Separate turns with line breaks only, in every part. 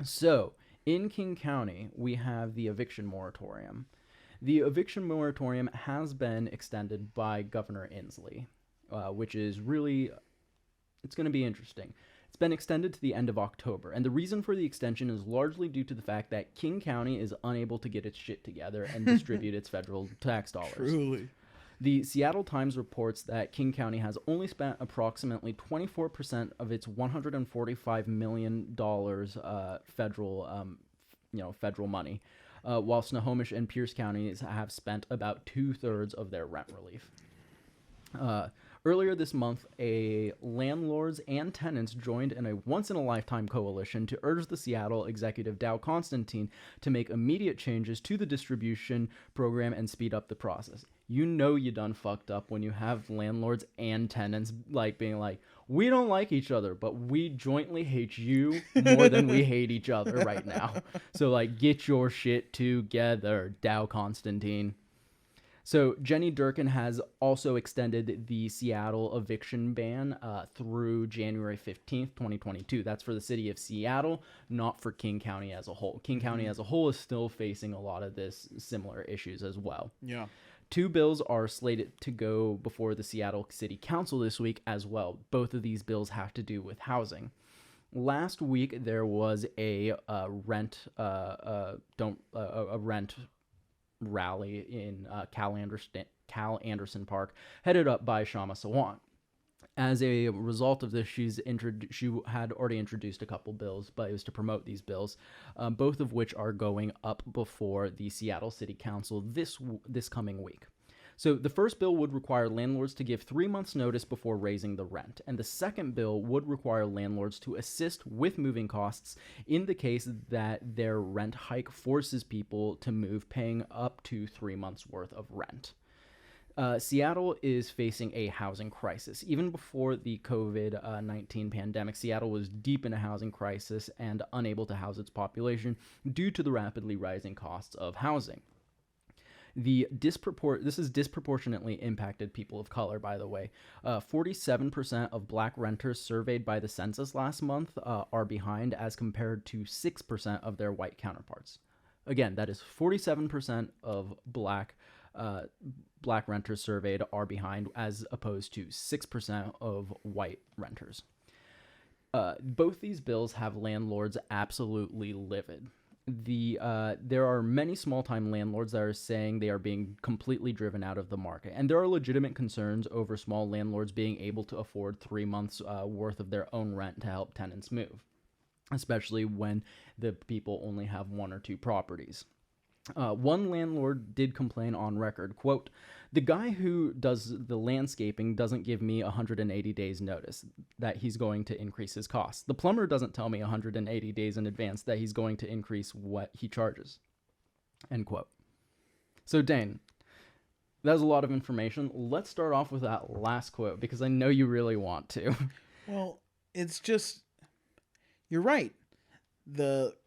So, in King County, we have the eviction moratorium. The eviction moratorium has been extended by Governor Inslee, which is really, it's going to be interesting. It's been extended to the end of October, and the reason for the extension is largely due to the fact that King County is unable to get its shit together and distribute its federal tax dollars.
Truly.
The Seattle Times reports that King County has only spent approximately 24% of its $145 million federal money, while Snohomish and Pierce counties have spent about 2/3 of their rent relief. Earlier this month, landlords and tenants joined in a once-in-a-lifetime coalition to urge the Seattle executive Dow Constantine to make immediate changes to the distribution program and speed up the process. You know you done fucked up when you have landlords and tenants being like, we don't like each other, but we jointly hate you more than we hate each other right now. So get your shit together, Dow Constantine. So Jenny Durkin has also extended the Seattle eviction ban through January 15th, 2022. That's for the city of Seattle, not for King County as a whole. King County as a whole is still facing a lot of this similar issues as well.
Yeah.
2 bills are slated to go before the Seattle City Council this week as well. Both of these bills have to do with housing. Last week there was a rent rally in Cal Anderson Park, headed up by Shama Sawant. As a result of this, she had already introduced a couple bills, but it was to promote these bills, both of which are going up before the Seattle City Council this coming week. So the first bill would require landlords to give 3 months' notice before raising the rent, and the second bill would require landlords to assist with moving costs in the case that their rent hike forces people to move, paying up to 3 months' worth of rent. Seattle is facing a housing crisis. Even before the COVID-19 pandemic, Seattle was deep in a housing crisis and unable to house its population due to the rapidly rising costs of housing. This has disproportionately impacted people of color, by the way. 47% of black renters surveyed by the census last month are behind, as compared to 6% of their white counterparts. Again, that is 47% of black renters surveyed are behind, as opposed to 6% of white renters. Both these bills have landlords absolutely livid. There are many small-time landlords that are saying they are being completely driven out of the market, and there are legitimate concerns over small landlords being able to afford 3 months worth of their own rent to help tenants move, especially when the people only have 1 or 2 properties. One landlord did complain on record, quote, "The guy who does the landscaping doesn't give me 180 days notice that he's going to increase his costs. The plumber doesn't tell me 180 days in advance that he's going to increase what he charges." End quote. So Dane, that was a lot of information. Let's start off with that last quote, because I know you really want to.
Well, it's just, you're right. The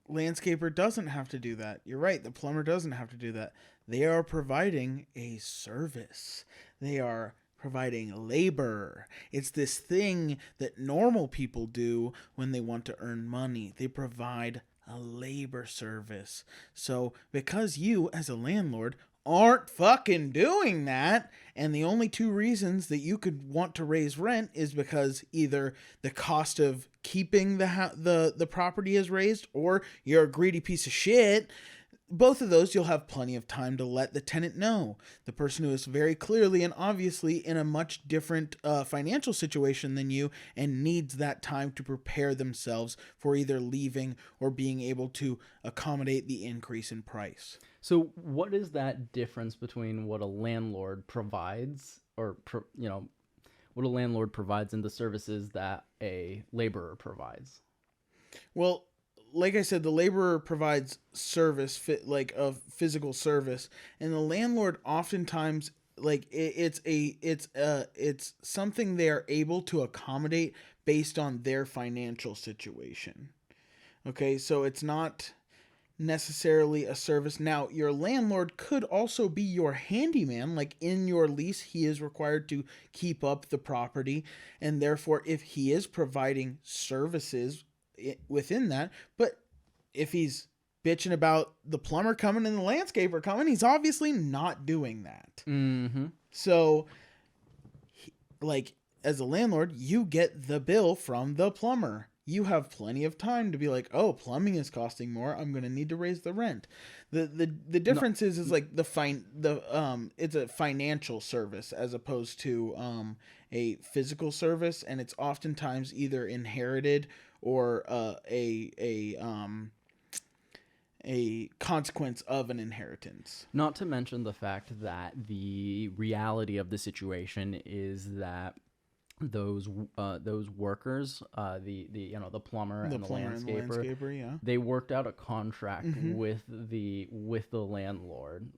landscaper doesn't have to do that. You're right. The plumber doesn't have to do that. They are providing a service. They are providing labor. It's this thing that normal people do when they want to earn money. They provide a labor service. So because you, as a landlord, aren't fucking doing that, and the only 2 reasons that you could want to raise rent is because either the cost of keeping the property is raised, or you're a greedy piece of shit. Both of those, you'll have plenty of time to let the tenant know. The person who is very clearly and obviously in a much different financial situation than you and needs that time to prepare themselves for either leaving or being able to accommodate the increase in price.
So what is that difference between what a landlord provides, or what a landlord provides, and the services that a laborer provides?
Well, like I said, the laborer provides service, a physical service, and the landlord oftentimes, it's something they are able to accommodate based on their financial situation. Okay, so it's not necessarily a service. Now, your landlord could also be your handyman. Like in your lease, he is required to keep up the property, and therefore if he is providing services within that, but if he's bitching about the plumber coming and the landscaper coming, he's obviously not doing that.
Mm-hmm.
So, like, as a landlord, you get the bill from the plumber. You have plenty of time to be like, oh, plumbing is costing more. I'm going to need to raise the rent. The difference is like it's a financial service as opposed to a physical service, and it's oftentimes either inherited or a consequence of an inheritance.
Not to mention the fact that the reality of the situation is that those workers, the plumber and the landscaper,
yeah,
they worked out a contract with the landlord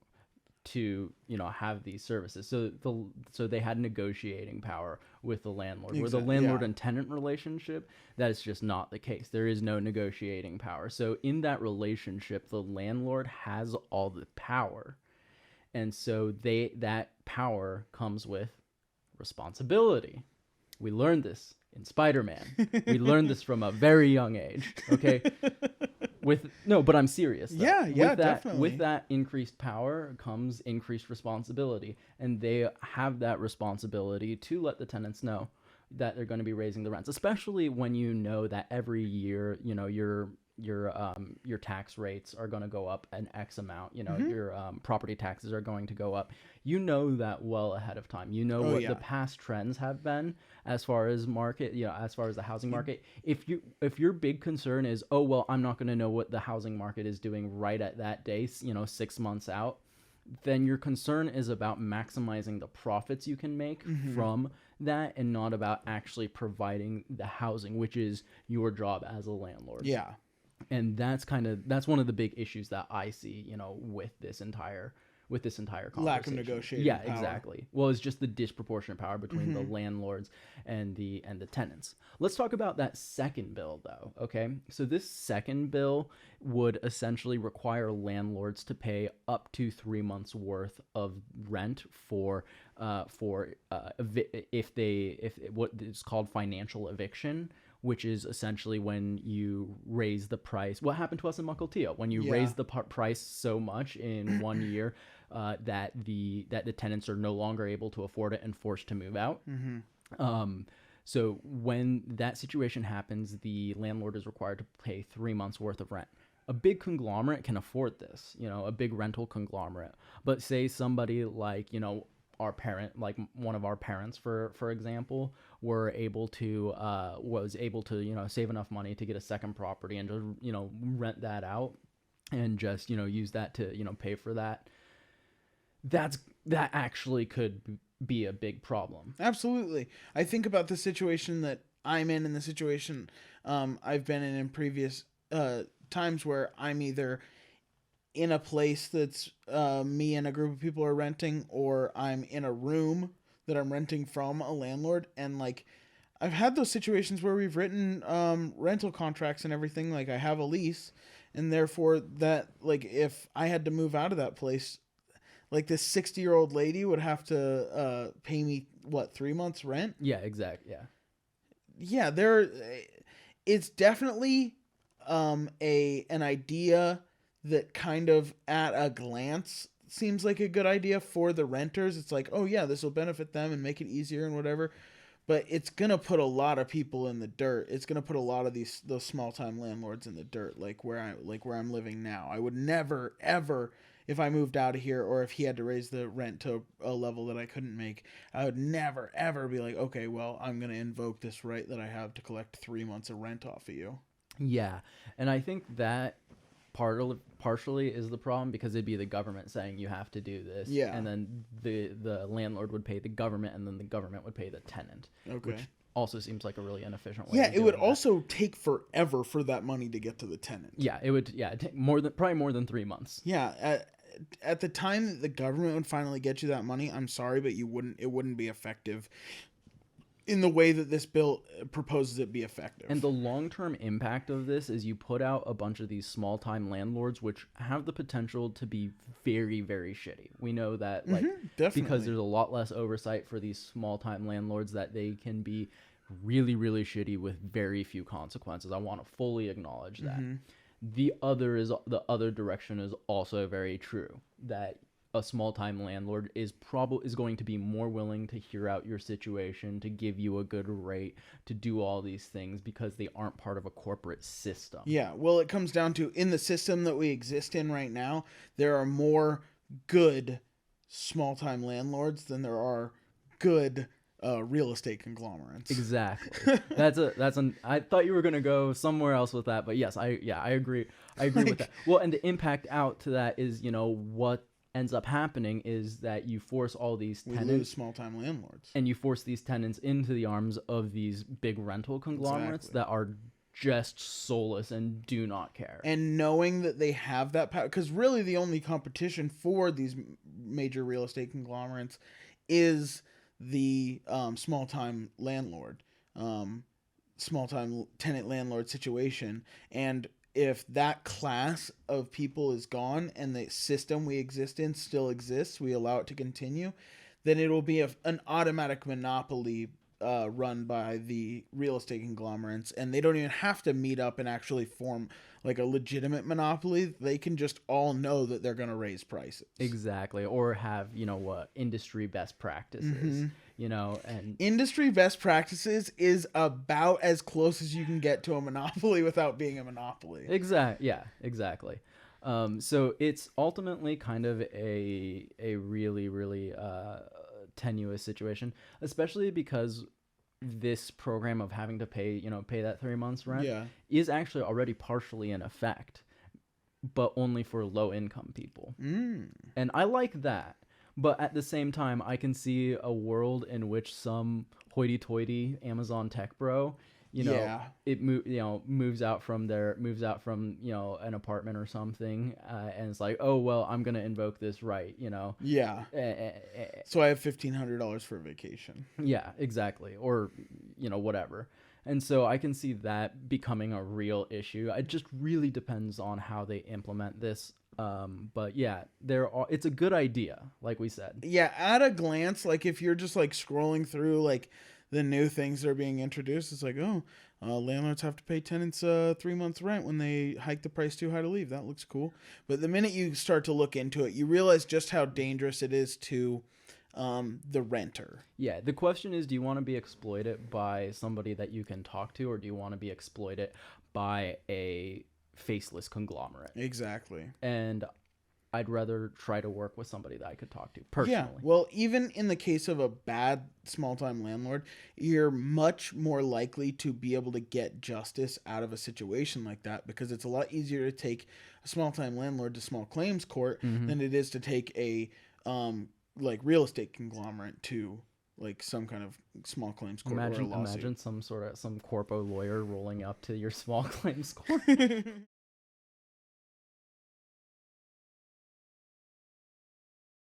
to have these services. So they had negotiating power with the landlord. Where the landlord and tenant relationship, that is just not the case. There is no negotiating power. So in that relationship, the landlord has all the power, and so that power comes with responsibility. We learned this in Spider-Man. We learned this from a very young age. Okay. But I'm serious. Though.
Yeah, definitely.
With that increased power comes increased responsibility, and they have that responsibility to let the tenants know that they're going to be raising the rents, especially when you know that every year, your tax rates are going to go up an X amount. Your property taxes are going to go up. You know that well ahead of time. You know what the past trends have been as far as market, as far as the housing market. If your big concern is, oh well, I'm not going to know what the housing market is doing right at that day, 6 months out, then your concern is about maximizing the profits you can make from that, and not about actually providing the housing, which is your job as a landlord.
Yeah.
And that's one of the big issues that I see, with this entire conversation.
Lack of negotiating
power.
Exactly.
Well, it's just the disproportionate power between the landlords and the tenants. Let's talk about that second bill, though. Okay, so this second bill would essentially require landlords to pay up to 3 months worth of rent for what is called financial eviction, which is essentially when you raise the price. What happened to us in Mukilteo? When you raise the price so much in 1 year that the tenants are no longer able to afford it and forced to move out. So when that situation happens, the landlord is required to pay 3 months worth of rent. A big conglomerate can afford this, a big rental conglomerate. But say somebody like, our parent, like one of our parents, for example, was able to save enough money to get a second property and just rent that out and just use that to pay for that. That actually could be a big problem.
Absolutely. I think about the situation that I'm in, and the situation I've been in previous times where I'm either in a place that's me and a group of people are renting, or I'm in a room that I'm renting from a landlord. And like, I've had those situations where we've written rental contracts and everything. Like, I have a lease, and therefore that, like, if I had to move out of that place, like, this 60-year-old lady would have to pay me 3 months rent.
Yeah, exactly.
Yeah, it's definitely an idea that kind of at a glance seems like a good idea for the renters. It's like, oh yeah, this will benefit them and make it easier and whatever. But it's going to put a lot of people in the dirt. It's going to put a lot of those small time landlords in the dirt, like where I'm living now. I would never ever, if I moved out of here, or if he had to raise the rent to a level that I couldn't make, I would never ever be like, okay, well, I'm going to invoke this right that I have to collect 3 months of rent off of you.
Yeah. And I think that partially is the problem, because it'd be the government saying you have to do this, and then the landlord would pay the government, and then the government would pay the tenant, which also seems like a really inefficient way.
Yeah, it would also take forever for that money to get to the tenant.
Yeah, it would. Yeah, take probably more than 3 months.
Yeah, at the time that the government would finally get you that money, I'm sorry, but it wouldn't be effective in the way that this bill proposes it be effective.
And the long-term impact of this is you put out a bunch of these small-time landlords, which have the potential to be very, very shitty. We know that, because there's a lot less oversight for these small-time landlords, that they can be really, really shitty with very few consequences. I want to fully acknowledge that. The other direction is also very true, that a small time landlord is going to be more willing to hear out your situation, to give you a good rate, to do all these things because they aren't part of a corporate system.
Yeah, well, it comes down to, in the system that we exist in right now, there are more good small time landlords than there are good real estate conglomerates.
Exactly. I thought you were gonna go somewhere else with that, but yes, I agree. I agree with that. Well, and the impact out to that is, what ends up happening is that you force all these
We
tenants,
lose small time landlords.
and you force these tenants into the arms of these big rental conglomerates
Exactly.
that are just soulless and do not care.
And knowing that they have that power, because really the only competition for these major real estate conglomerates is the small time landlord, small time tenant landlord situation. And if that class of people is gone and the system we exist in still exists, we allow it to continue, then it will be an automatic monopoly run by the real estate conglomerates, and they don't even have to meet up and actually form like a legitimate monopoly. They can just all know that they're going to raise prices.
Exactly. Or have, industry best practices, and
Industry best practices is about as close as you can get to a monopoly without being a monopoly.
Yeah, exactly. So it's ultimately kind of a really, really tenuous situation, especially because this program of having to pay that 3 months rent
Yeah.
is actually already partially in effect, but only for low income people. And I like that. But at the same time, I can see a world in which some hoity-toity Amazon tech bro,
Yeah.
moves out from an apartment or something, and it's like, oh well, I'm gonna invoke this right,
Yeah. So I have $1,500 for a vacation.
Yeah, exactly, or whatever. And so I can see that becoming a real issue. It just really depends on how they implement this. But yeah, it's a good idea, like we said.
Yeah, at a glance, like if you're just like scrolling through like the new things that are being introduced, it's like, oh, landlords have to pay tenants 3 months rent when they hike the price too high to leave. That looks cool. But the minute you start to look into it, you realize just how dangerous it is to the renter.
Yeah, the question is, do you want to be exploited by somebody that you can talk to, or do you want to be exploited by a faceless conglomerate?
Exactly.
And I'd rather try to work with somebody that I could talk to personally.
Yeah, well, even in the case of a bad small-time landlord, you're much more likely to be able to get justice out of a situation like that, because it's a lot easier to take a small-time landlord to small claims court than it is to take a like real estate conglomerate to like some kind of small claims court or a lawsuit.
Imagine some corpo lawyer rolling up to your small claims court.